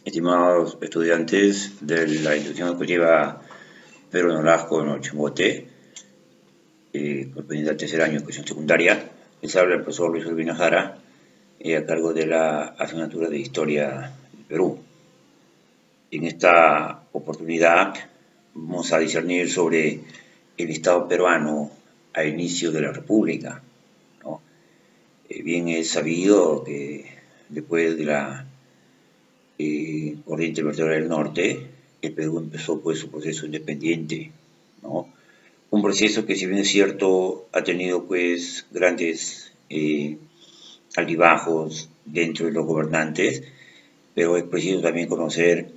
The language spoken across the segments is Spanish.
Estimados estudiantes de la institución educativa Pedro Nolasco en Chimbote, correspondiente al tercer año de educación secundaria, les habla el profesor Luis Urbina Jara, a cargo de la asignatura de Historia del Perú. En esta oportunidad vamos a discernir sobre el Estado peruano a inicio de la República, ¿no? Bien es sabido que después de la corriente vertebral del norte, el Perú empezó pues su proceso independiente, ¿no? Un proceso que, si bien es cierto, ha tenido pues grandes altibajos dentro de los gobernantes, pero es preciso también conocer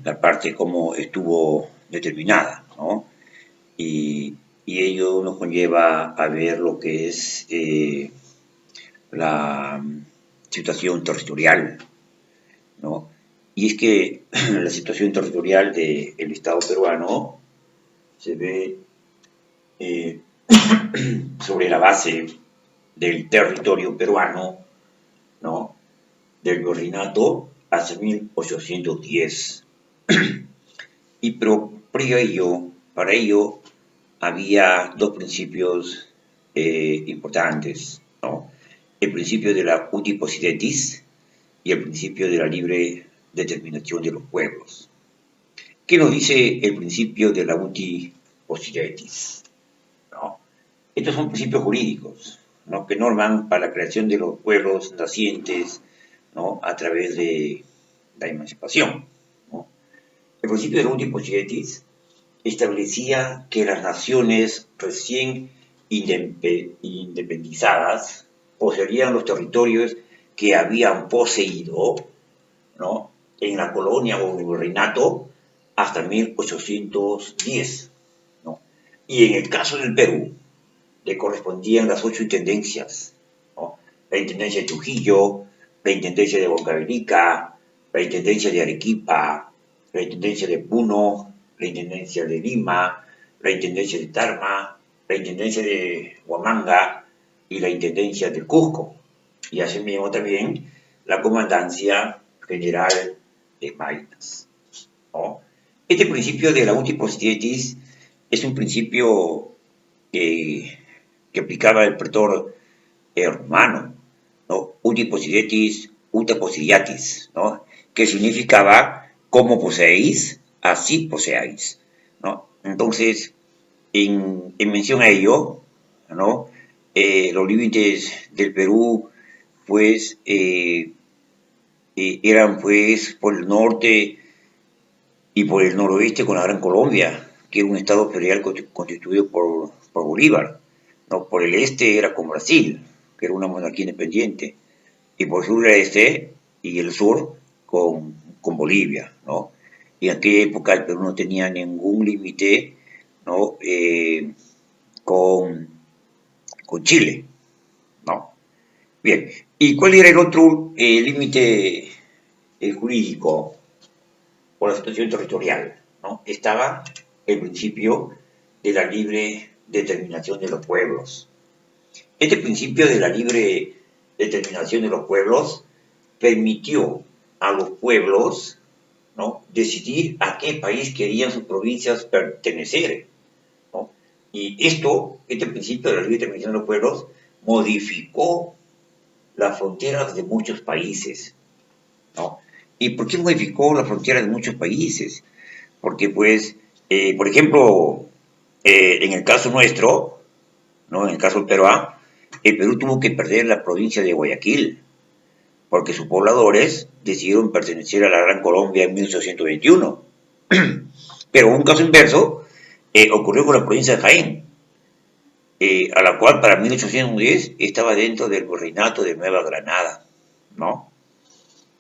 la parte cómo estuvo determinada, ¿no? Y ello nos conlleva a ver lo que es la situación territorial, ¿no? Y es que la situación territorial del Estado peruano se ve eh, sobre la base del territorio peruano, ¿no? Del virreinato hasta 1810. Y para ello había dos principios importantes, ¿no? El principio de la uti possidetis y el principio de la libre determinación de los pueblos. ¿Qué nos dice el principio de la uti possidetis? ¿No? Estos son principios jurídicos, ¿no? Que norman para la creación de los pueblos nacientes, ¿no? A través de la emancipación, ¿no? El principio de la uti possidetis establecía que las naciones recién independizadas poseerían los territorios que habían poseído, ¿no? En la colonia o el virreinato hasta 1810, ¿no? Y en el caso del Perú, le correspondían las 8 intendencias, ¿no? La intendencia de Trujillo, la intendencia de Huancavelica, la intendencia de Arequipa, la intendencia de Puno, la intendencia de Lima, la intendencia de Tarma, la intendencia de Huamanga y la intendencia de Cusco. Y asimismo también la comandancia general de Maynas, ¿no? Este principio de la uti possidetis es un principio que aplicaba el pretor romano, ¿no? Uti possidetis, uta possideatis, ¿no? Que significaba como poseéis, así poseáis, ¿no? Entonces, en mención a ello, ¿no? Los límites del Perú, pues, eran pues por el norte y por el noroeste con la Gran Colombia, que era un estado federal constituido por Bolívar, ¿no? Por el este era con Brasil, que era una monarquía independiente, y por el sur era este y el sur con Bolivia, ¿no? Y en aquella época el Perú no tenía ningún límite, ¿no? Con, con Chile, ¿no? Bien, ¿y cuál era el otro límite jurídico por la situación territorial, ¿no? Estaba el principio de la libre determinación de los pueblos. Este principio de la libre determinación de los pueblos permitió a los pueblos, ¿no? Decidir a qué país querían sus provincias pertenecer, ¿no? Y este principio de la libre determinación de los pueblos modificó las fronteras de muchos países, ¿no? ¿Y por qué modificó las fronteras de muchos países? Porque, pues, por ejemplo, en el caso nuestro, ¿no? En el caso del Perú, el Perú tuvo que perder la provincia de Guayaquil, porque sus pobladores decidieron pertenecer a la Gran Colombia en 1821. Pero un caso inverso ocurrió con la provincia de Jaén, a la cual para 1810 estaba dentro del virreinato de Nueva Granada, ¿no?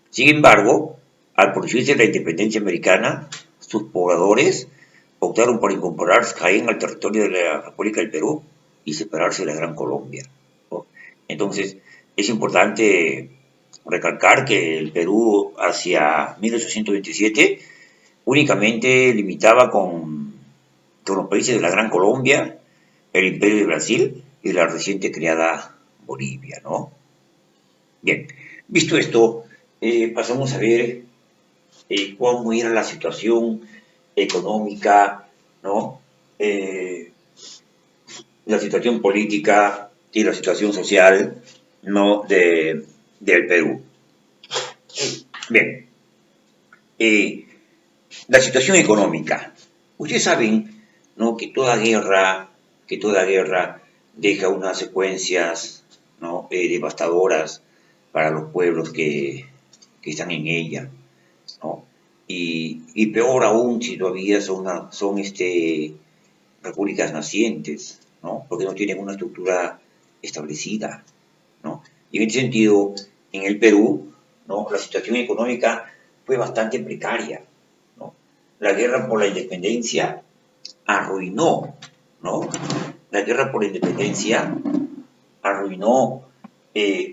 Sin embargo, al producirse la independencia americana, sus pobladores optaron por incorporar Jaén al territorio de la República del Perú y separarse de la Gran Colombia, ¿no? Entonces, es importante recalcar que el Perú hacia 1827 únicamente limitaba con los países de la Gran Colombia, el Imperio de Brasil y la reciente creada Bolivia, ¿no? Bien, visto esto, pasamos a ver cómo era la situación económica, ¿no? La situación política y la situación social, ¿no? Del Perú. Bien, eh, la situación económica. Ustedes saben, ¿no? Que toda guerra deja unas secuencias, ¿no? Devastadoras para los pueblos que están en ella, ¿no? Y peor aún si todavía son repúblicas nacientes, ¿no? Porque no tienen una estructura establecida, ¿no? Y en este sentido, en el Perú, ¿no? La situación económica fue bastante precaria, ¿no? La guerra por la independencia arruinó, ¿no? La guerra por la independencia arruinó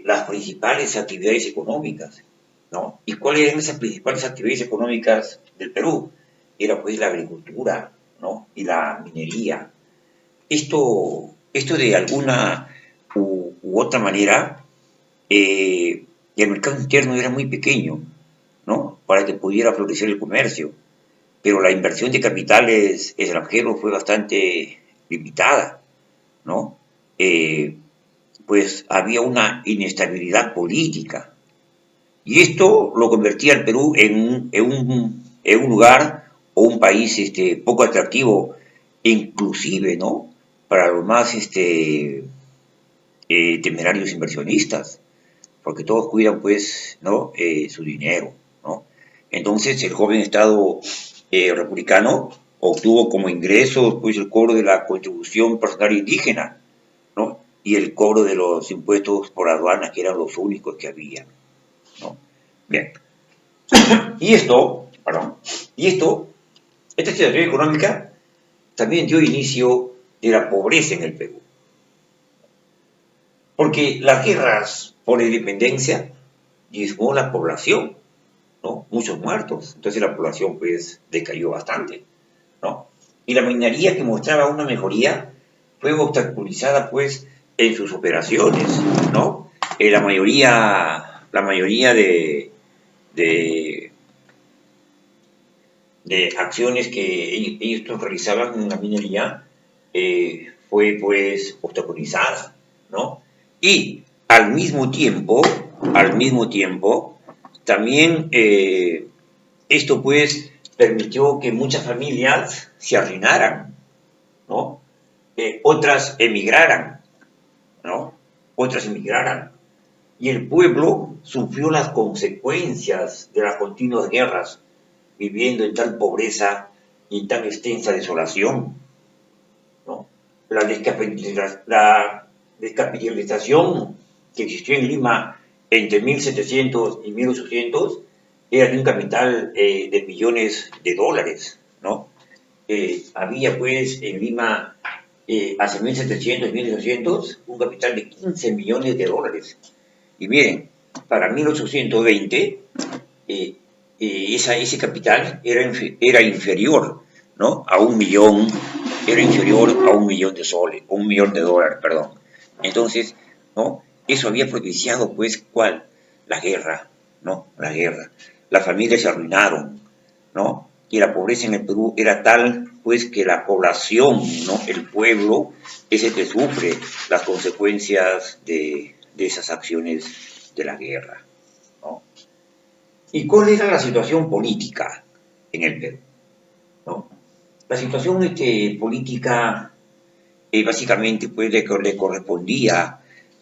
las principales actividades económicas, ¿no? ¿Y cuáles eran esas principales actividades económicas del Perú? Era pues la agricultura, ¿no? Y la minería. Esto de alguna u otra manera, el mercado interno era muy pequeño, ¿no? Para que pudiera florecer el comercio, pero la inversión de capitales extranjeros fue bastante limitada, ¿no? Eh, pues había una inestabilidad política. Y esto lo convertía al Perú en un lugar o un país poco atractivo, inclusive, ¿no? Para los más temerarios inversionistas, porque todos cuidan, pues, ¿no? Su dinero, ¿no? Entonces, el joven Estado republicano obtuvo como ingresos, pues, el cobro de la contribución personal indígena, ¿no? Y el cobro de los impuestos por aduanas, que eran los únicos que había, ¿no? Bien. Y esto, perdón, y esto, esta situación económica también dio inicio de la pobreza en el Perú. Porque las guerras por la independencia diezmó la población, ¿no? Muchos muertos. Entonces la población, pues, decayó bastante, ¿no? Y la minería, que mostraba una mejoría, fue obstaculizada, pues, en sus operaciones, ¿no? La mayoría de, de acciones que ellos realizaban en la minería fue, pues, obstaculizada, ¿no? Y al mismo tiempo, también esto, pues, permitió que muchas familias se arruinaran, ¿no? Otras emigraran, ¿no? Otras emigraran. Y el pueblo sufrió las consecuencias de las continuas guerras, viviendo en tal pobreza y en tan extensa desolación, ¿no? La descapitalización que existió en Lima entre 1700 y 1800 era de un capital de millones de dólares, ¿no? Había pues en Lima hacia 1700 y 1800 un capital de 15 millones de dólares. Y miren, para 1820 eh, ese capital era inferior, ¿no? A un millón, era inferior a un millón de soles, un millón de dólares, perdón. Entonces, ¿no? Eso había propiciado, pues, ¿cuál? La guerra, ¿no? La guerra. Las familias se arruinaron, ¿no? Y la pobreza en el Perú era tal, pues, que la población, ¿no? El pueblo es el que sufre las consecuencias de esas acciones de la guerra, ¿no? ¿Y cuál era la situación política en el Perú? ¿No? La situación política básicamente pues, le correspondía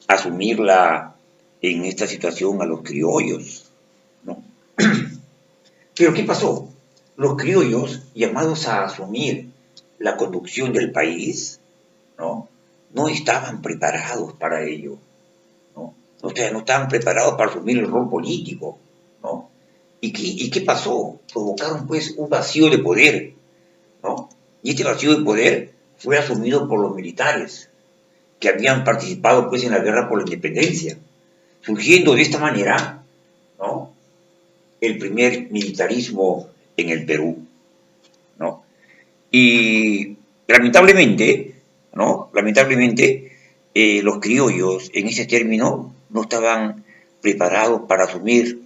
asumirla en esta situación a los criollos, ¿no? Pero ¿qué pasó? Los criollos, llamados a asumir la conducción del país, ¿no? No estaban preparados para ello, ¿no? O sea, no estaban preparados para asumir el rol político, ¿no? ¿Y qué pasó? Provocaron pues un vacío de poder, ¿no? Y este vacío de poder fue asumido por los militares, que habían participado pues en la guerra por la independencia, surgiendo de esta manera, ¿no? El primer militarismo en el Perú, ¿no? Y lamentablemente, ¿no? Lamentablemente, los criollos en ese término no estaban preparados para asumir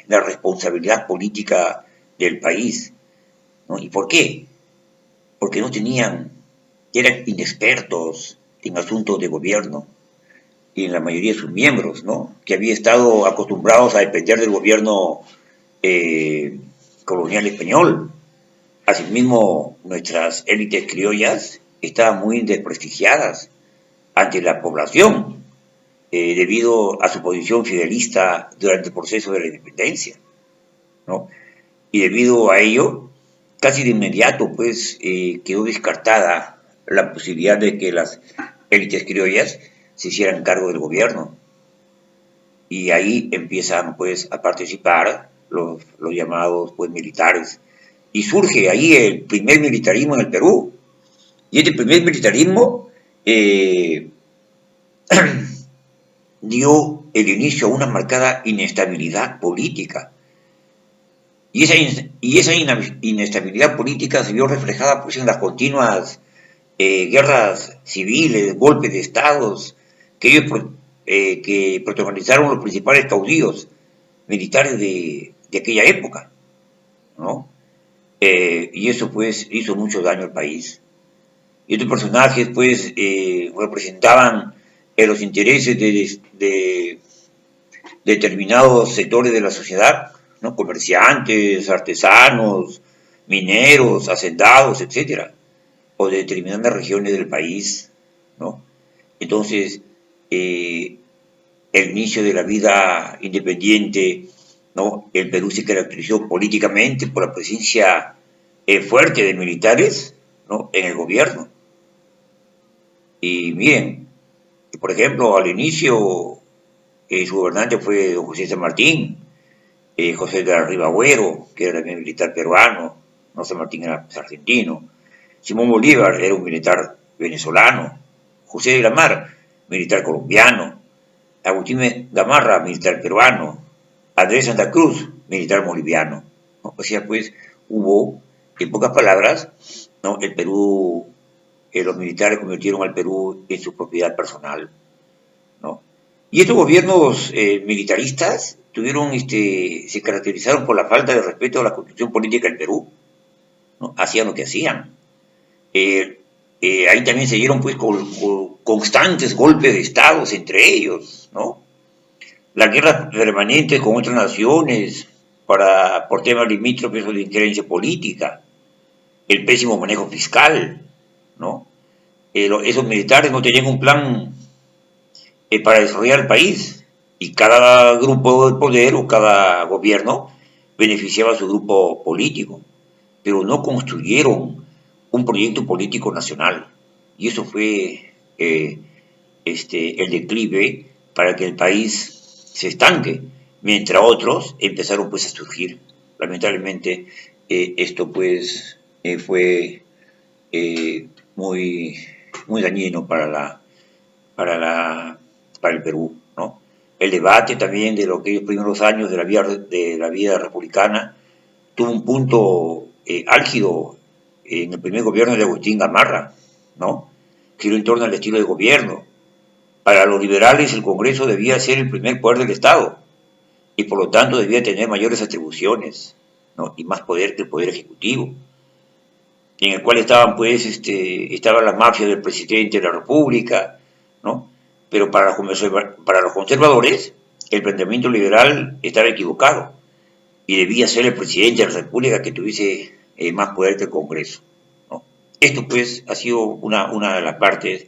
la responsabilidad política del país, ¿no? ¿Y por qué? Porque no tenían, eran inexpertos en asuntos de gobierno, y en la mayoría de sus miembros, ¿no? Que habían estado acostumbrados a depender del gobierno eh, colonial español. Asimismo, nuestras élites criollas estaban muy desprestigiadas ante la población debido a su posición fidelista durante el proceso de la independencia, ¿no? Y debido a ello, casi de inmediato, pues, quedó descartada la posibilidad de que las élites criollas se hicieran cargo del gobierno. Y ahí empiezan, pues, a participar los llamados, pues, militares. Y surge ahí el primer militarismo en el Perú. Y este primer militarismo dio el inicio a una marcada inestabilidad política. Y esa inestabilidad política se vio reflejada, pues, en las continuas guerras civiles, golpes de estados que protagonizaron los principales caudillos militares de aquella época, ¿no? Y eso, pues, hizo mucho daño al país. Y estos personajes, pues, representaban los intereses de determinados sectores de la sociedad, ¿no? Comerciantes, artesanos, mineros, hacendados, etcétera, o de determinadas regiones del país, ¿no? Entonces, el inicio de la vida independiente, ¿no? El Perú se caracterizó políticamente por la presencia fuerte de militares, ¿no? En el gobierno. Y miren, por ejemplo, al inicio su gobernante fue don José San Martín, José de la Ribagüero, que era también militar peruano, no San Martín era argentino, Simón Bolívar era un militar venezolano, José de la Mar, militar colombiano, Agustín Gamarra, militar peruano, Andrés Santa Cruz, militar boliviano, ¿no? O sea, pues hubo, en pocas palabras, ¿no? El Perú, los militares convirtieron al Perú en su propiedad personal, ¿no? Y estos gobiernos militaristas se caracterizaron por la falta de respeto a la constitución política del Perú, ¿no? Hacían lo que hacían. Ahí también se dieron, pues, con constantes golpes de estados entre ellos, ¿no? Las guerras permanentes con otras naciones por temas limítrofes o de injerencia política, el pésimo manejo fiscal, ¿no? Esos militares no tenían un plan para desarrollar el país, y cada grupo de poder o cada gobierno beneficiaba a su grupo político, pero no construyeron un proyecto político nacional, y eso fue el declive para que el país se estanque, mientras otros empezaron, pues, a surgir. Lamentablemente esto, pues, fue muy, muy dañino para el Perú, ¿no? El debate también de los primeros años de la vida republicana tuvo un punto álgido en el primer gobierno de Agustín Gamarra, ¿no? Giró en torno al estilo de gobierno. Para los liberales el Congreso debía ser el primer poder del Estado y por lo tanto debía tener mayores atribuciones, ¿no? Y más poder que el Poder Ejecutivo, en el cual estaban, pues, estaba la mafia del presidente de la República, ¿no? Pero para los conservadores el planteamiento liberal estaba equivocado y debía ser el presidente de la República que tuviese más poder que el Congreso, ¿no? Esto, pues, ha sido una de las partes,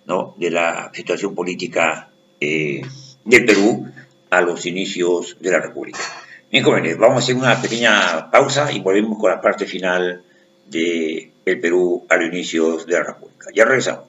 ¿no? De la situación política del Perú a los inicios de la República. Bien, jóvenes, vamos a hacer una pequeña pausa y volvemos con la parte final de el Perú a los inicios de la República. Ya regresamos.